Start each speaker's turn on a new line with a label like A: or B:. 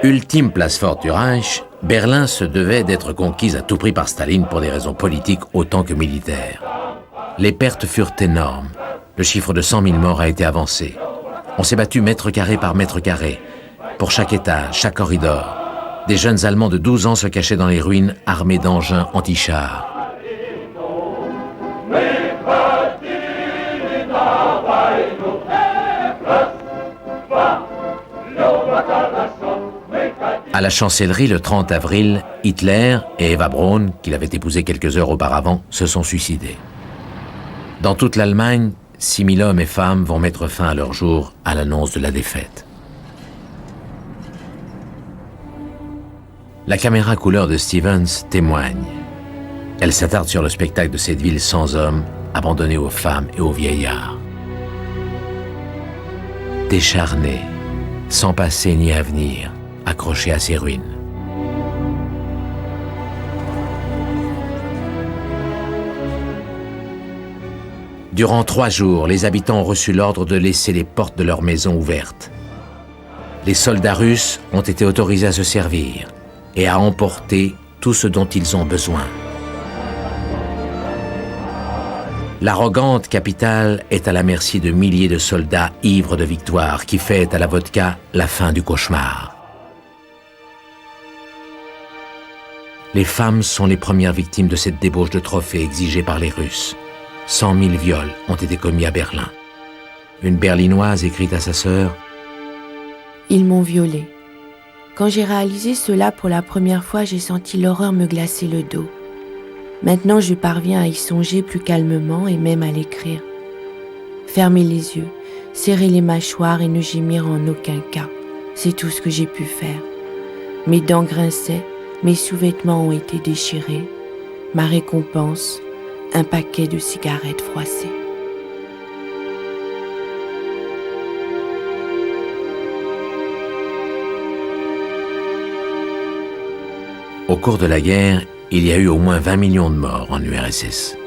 A: Ultime place forte du Reich, Berlin se devait d'être conquise à tout prix par Staline pour des raisons politiques autant que militaires. Les pertes furent énormes. Le chiffre de 100 000 morts a été avancé. On s'est battu mètre carré par mètre carré, pour chaque étage, chaque corridor. Des jeunes Allemands de 12 ans se cachaient dans les ruines, armés d'engins anti-chars. À la chancellerie, le 30 avril, Hitler et Eva Braun, qu'il avait épousée quelques heures auparavant, se sont suicidés. Dans toute l'Allemagne, 6 000 hommes et femmes vont mettre fin à leur jour à l'annonce de la défaite. La caméra couleur de Stevens témoigne. Elle s'attarde sur le spectacle de cette ville sans hommes, abandonnée aux femmes et aux vieillards. Décharnée, sans passé ni avenir, accrochée à ses ruines. Durant 3 jours, les habitants ont reçu l'ordre de laisser les portes de leurs maisons ouvertes. Les soldats russes ont été autorisés à se servir et à emporter tout ce dont ils ont besoin. L'arrogante capitale est à la merci de milliers de soldats ivres de victoire qui fêtent à la vodka la fin du cauchemar. Les femmes sont les premières victimes de cette débauche de trophées exigée par les Russes. 100 000 viols ont été commis à Berlin. Une Berlinoise écrit à sa sœur «
B: Ils m'ont violée. Quand j'ai réalisé cela pour la première fois, j'ai senti l'horreur me glacer le dos. Maintenant, je parviens à y songer plus calmement et même à l'écrire. Fermer les yeux, serrer les mâchoires et ne gémir en aucun cas. C'est tout ce que j'ai pu faire. Mes dents grinçaient, mes sous-vêtements ont été déchirés. Ma récompense, un paquet de cigarettes froissées. »
A: Au cours de la guerre, il y a eu au moins 20 millions de morts en URSS.